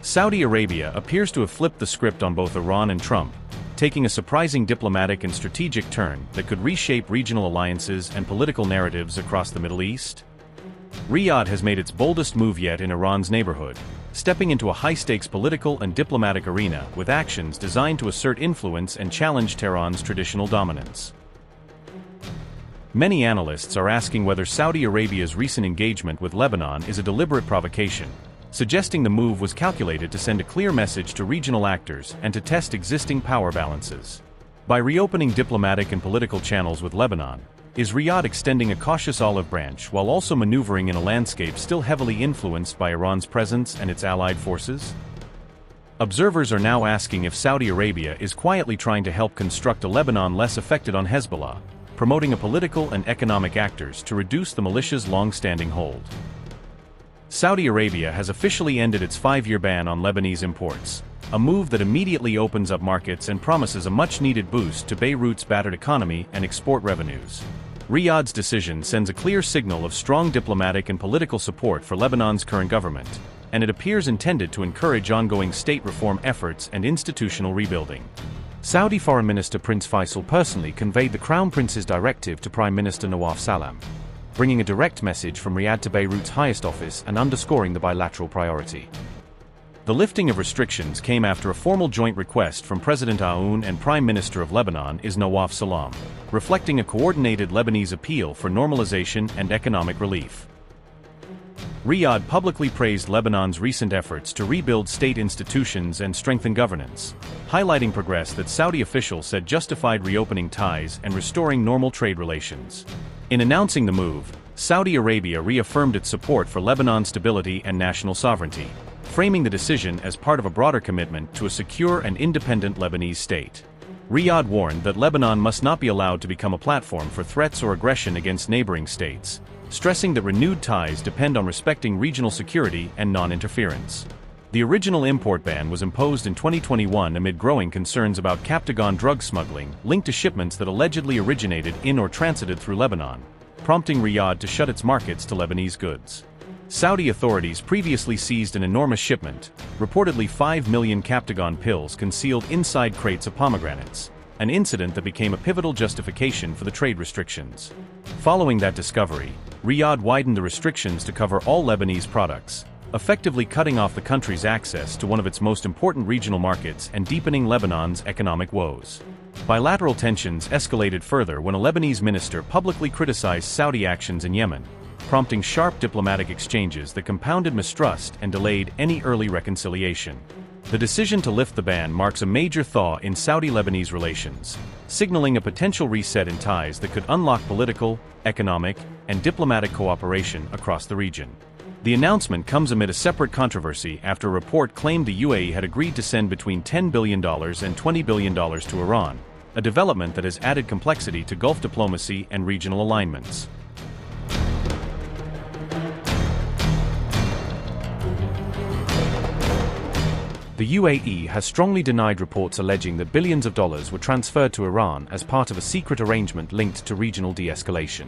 Saudi Arabia appears to have flipped the script on both Iran and Trump, taking a surprising diplomatic and strategic turn that could reshape regional alliances and political narratives across the Middle East. Riyadh has made its boldest move yet in Iran's neighborhood, stepping into a high-stakes political and diplomatic arena with actions designed to assert influence and challenge Tehran's traditional dominance. Many analysts are asking whether Saudi Arabia's recent engagement with Lebanon is a deliberate provocation, suggesting the move was calculated to send a clear message to regional actors and to test existing power balances. By reopening diplomatic and political channels with Lebanon, is Riyadh extending a cautious olive branch while also maneuvering in a landscape still heavily influenced by Iran's presence and its allied forces? Observers are now asking if Saudi Arabia is quietly trying to help construct a Lebanon less affected on Hezbollah, promoting a political and economic actors to reduce the militia's long-standing hold. Saudi Arabia has officially ended its 5-year ban on Lebanese imports, a move that immediately opens up markets and promises a much-needed boost to Beirut's battered economy and export revenues. Riyadh's decision sends a clear signal of strong diplomatic and political support for Lebanon's current government, and it appears intended to encourage ongoing state reform efforts and institutional rebuilding. Saudi Foreign Minister Prince Faisal personally conveyed the Crown Prince's directive to Prime Minister Nawaf Salam, bringing a direct message from Riyadh to Beirut's highest office and underscoring the bilateral priority. The lifting of restrictions came after a formal joint request from President Aoun and Prime Minister of Lebanon is Nawaf Salam, reflecting a coordinated Lebanese appeal for normalization and economic relief. Riyadh publicly praised Lebanon's recent efforts to rebuild state institutions and strengthen governance, highlighting progress that Saudi officials said justified reopening ties and restoring normal trade relations. In announcing the move, Saudi Arabia reaffirmed its support for Lebanon's stability and national sovereignty, framing the decision as part of a broader commitment to a secure and independent Lebanese state. Riyadh warned that Lebanon must not be allowed to become a platform for threats or aggression against neighboring states, stressing that renewed ties depend on respecting regional security and non-interference. The original import ban was imposed in 2021 amid growing concerns about Captagon drug smuggling linked to shipments that allegedly originated in or transited through Lebanon, prompting Riyadh to shut its markets to Lebanese goods. Saudi authorities previously seized an enormous shipment, reportedly 5 million Captagon pills concealed inside crates of pomegranates, an incident that became a pivotal justification for the trade restrictions. Following that discovery, Riyadh widened the restrictions to cover all Lebanese products, effectively cutting off the country's access to one of its most important regional markets and deepening Lebanon's economic woes. Bilateral tensions escalated further when a Lebanese minister publicly criticized Saudi actions in Yemen, prompting sharp diplomatic exchanges that compounded mistrust and delayed any early reconciliation. The decision to lift the ban marks a major thaw in Saudi-Lebanese relations, signaling a potential reset in ties that could unlock political, economic, and diplomatic cooperation across the region. The announcement comes amid a separate controversy after a report claimed the UAE had agreed to send between $10 billion and $20 billion to Iran, a development that has added complexity to Gulf diplomacy and regional alignments. The UAE has strongly denied reports alleging that billions of dollars were transferred to Iran as part of a secret arrangement linked to regional de-escalation.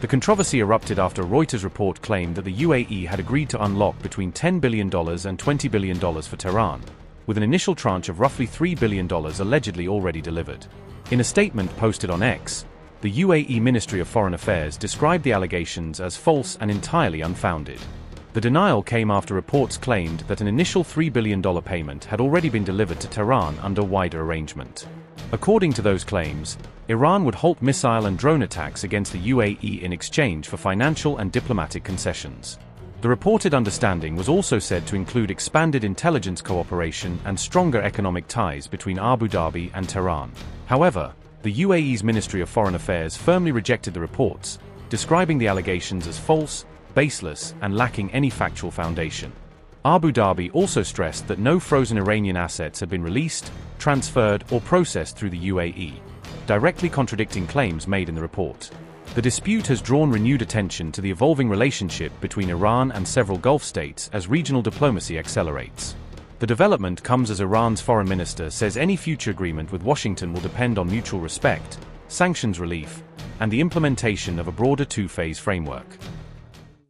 The controversy erupted after a Reuters report claimed that the UAE had agreed to unlock between $10 billion and $20 billion for Tehran, with an initial tranche of roughly $3 billion allegedly already delivered. In a statement posted on X, the UAE Ministry of Foreign Affairs described the allegations as false and entirely unfounded. The denial came after reports claimed that an initial $3 billion payment had already been delivered to Tehran under wider arrangement. According to those claims, Iran would halt missile and drone attacks against the UAE in exchange for financial and diplomatic concessions. The reported understanding was also said to include expanded intelligence cooperation and stronger economic ties between Abu Dhabi and Tehran. However, the UAE's Ministry of Foreign Affairs firmly rejected the reports, describing the allegations as false, baseless, and lacking any factual foundation. Abu Dhabi also stressed that no frozen Iranian assets had been released, transferred, or processed through the UAE, directly contradicting claims made in the report. The dispute has drawn renewed attention to the evolving relationship between Iran and several Gulf states as regional diplomacy accelerates. The development comes as Iran's foreign minister says any future agreement with Washington will depend on mutual respect, sanctions relief, and the implementation of a broader two-phase framework.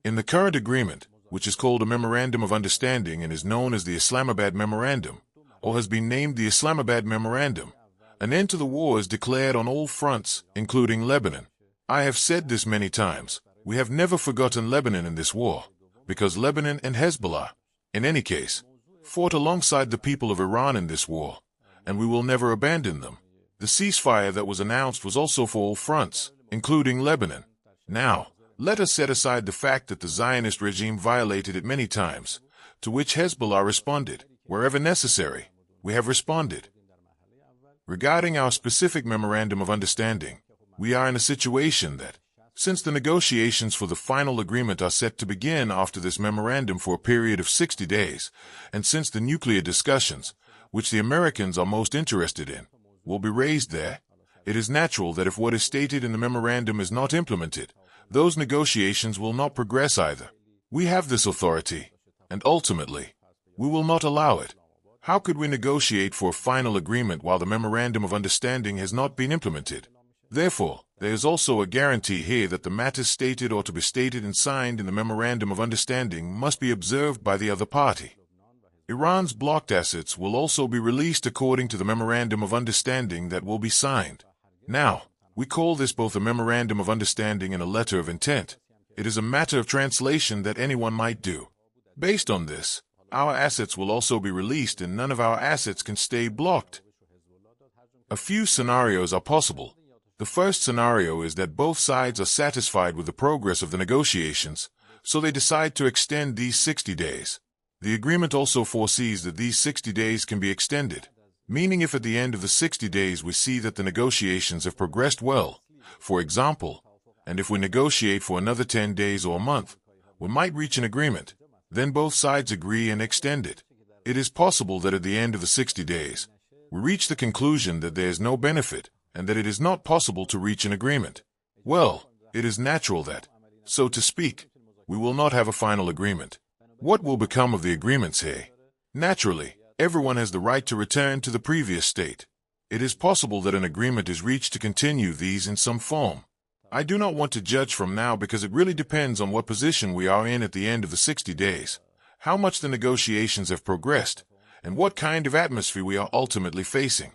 In the current agreement, which is called a Memorandum of Understanding and is known as the Islamabad Memorandum, or has been named the Islamabad Memorandum. An end to the war is declared on all fronts, including Lebanon. I have said this many times. We have never forgotten Lebanon in this war, because Lebanon and Hezbollah, in any case, fought alongside the people of Iran in this war, and we will never abandon them. The ceasefire that was announced was also for all fronts, including Lebanon. Now, let us set aside the fact that the Zionist regime violated it many times, to which Hezbollah responded. Wherever necessary, we have responded. Regarding our specific Memorandum of Understanding, we are in a situation that, since the negotiations for the final agreement are set to begin after this memorandum for a period of 60 days, and since the nuclear discussions, which the Americans are most interested in, will be raised there, it is natural that if what is stated in the memorandum is not implemented, those negotiations will not progress either. We have this authority, and ultimately, we will not allow it. How could we negotiate for a final agreement while the Memorandum of Understanding has not been implemented? Therefore, there is also a guarantee here that the matters stated or to be stated and signed in the Memorandum of Understanding must be observed by the other party. Iran's blocked assets will also be released according to the Memorandum of Understanding that will be signed. Now, we call this both a Memorandum of Understanding and a letter of intent. It is a matter of translation that anyone might do. Based on this, our assets will also be released and none of our assets can stay blocked. A few scenarios are possible. The first scenario is that both sides are satisfied with the progress of the negotiations, so they decide to extend these 60 days. The agreement also foresees that these 60 days can be extended, meaning if at the end of the 60 days we see that the negotiations have progressed well, for example, and if we negotiate for another 10 days or a month, we might reach an agreement. Then both sides agree and extend it. It is possible that at the end of the 60 days, we reach the conclusion that there is no benefit and that it is not possible to reach an agreement. Well, it is natural that, so to speak, we will not have a final agreement. What will become of the agreements here? Naturally, everyone has the right to return to the previous state. It is possible that an agreement is reached to continue these in some form. I do not want to judge from now because it really depends on what position we are in at the end of the 60 days, how much the negotiations have progressed, and what kind of atmosphere we are ultimately facing.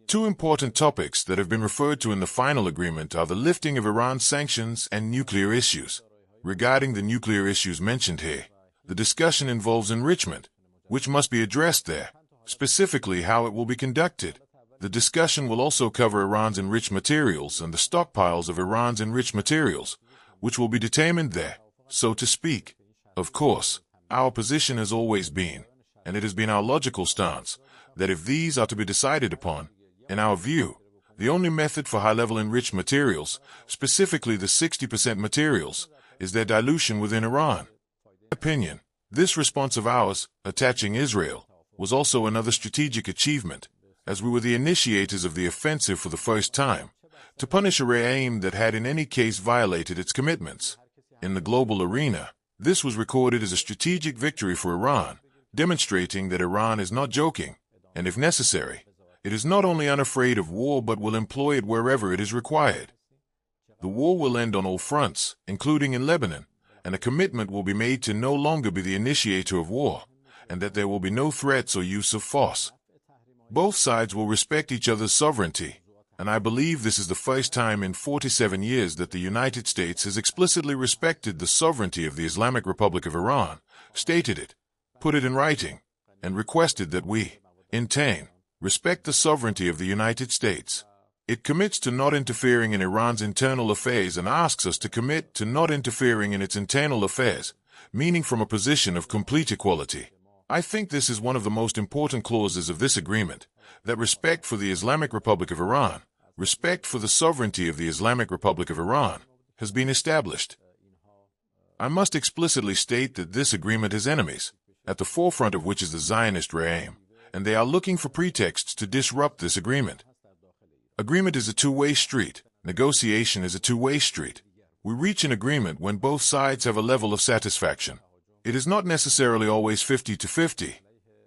Two important topics that have been referred to in the final agreement are the lifting of Iran's sanctions and nuclear issues. Regarding the nuclear issues mentioned here, the discussion involves enrichment, which must be addressed there, specifically how it will be conducted. The discussion will also cover Iran's enriched materials and the stockpiles of Iran's enriched materials, which will be determined there, so to speak. Of course, our position has always been, and it has been our logical stance, that if these are to be decided upon, in our view, the only method for high-level enriched materials, specifically the 60% materials, is their dilution within Iran. In my opinion, this response of ours, attaching Israel, was also another strategic achievement, as we were the initiators of the offensive for the first time, to punish a regime that had in any case violated its commitments. In the global arena, this was recorded as a strategic victory for Iran, demonstrating that Iran is not joking, and if necessary, it is not only unafraid of war but will employ it wherever it is required. The war will end on all fronts, including in Lebanon, and a commitment will be made to no longer be the initiator of war, and that there will be no threats or use of force. Both sides will respect each other's sovereignty, and I believe this is the first time in 47 years that the United States has explicitly respected the sovereignty of the Islamic Republic of Iran, stated it, put it in writing, and requested that we, in turn, respect the sovereignty of the United States. It commits to not interfering in Iran's internal affairs and asks us to commit to not interfering in its internal affairs, meaning from a position of complete equality. I think this is one of the most important clauses of this agreement, that respect for the Islamic Republic of Iran, respect for the sovereignty of the Islamic Republic of Iran, has been established. I must explicitly state that this agreement has enemies, at the forefront of which is the Zionist regime, and they are looking for pretexts to disrupt this agreement. Agreement is a two-way street. Negotiation is a two-way street. We reach an agreement when both sides have a level of satisfaction. It is not necessarily always 50-50,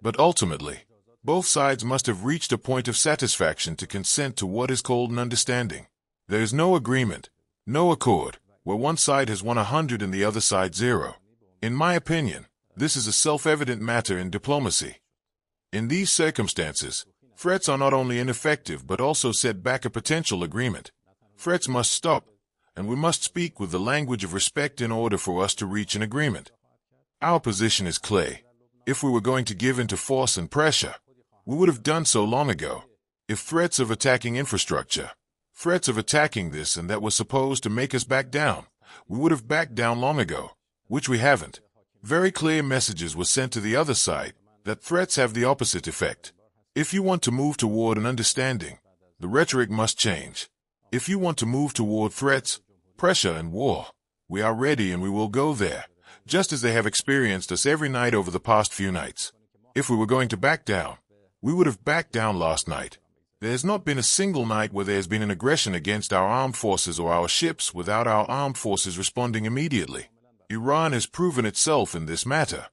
but ultimately, both sides must have reached a point of satisfaction to consent to what is called an understanding. There is no agreement, no accord, where one side has won 100 and the other side 0. In my opinion, this is a self-evident matter in diplomacy. In these circumstances, threats are not only ineffective but also set back a potential agreement. Threats must stop, and we must speak with the language of respect in order for us to reach an agreement. Our position is clear. If we were going to give in to force and pressure, we would have done so long ago. If threats of attacking infrastructure, threats of attacking this and that were supposed to make us back down, we would have backed down long ago, which we haven't. Very clear messages were sent to the other side that threats have the opposite effect. If you want to move toward an understanding, the rhetoric must change. If you want to move toward threats, pressure, and war, we are ready and we will go there, just as they have experienced us every night over the past few nights. If we were going to back down, we would have backed down last night. There has not been a single night where there has been an aggression against our armed forces or our ships without our armed forces responding immediately. Iran has proven itself in this matter.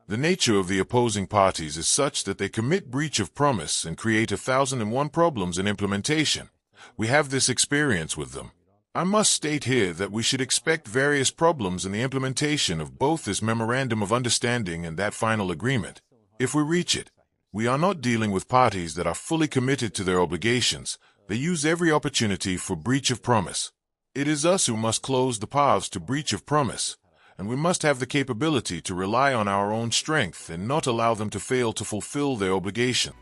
The nature of the opposing parties is such that they commit breach of promise and create 1,001 problems in implementation. We have this experience with them. I must state here that we should expect various problems in the implementation of both this memorandum of understanding and that final agreement. If we reach it, we are not dealing with parties that are fully committed to their obligations. They use every opportunity for breach of promise. It is us who must close the paths to breach of promise, and we must have the capability to rely on our own strength and not allow them to fail to fulfill their obligation.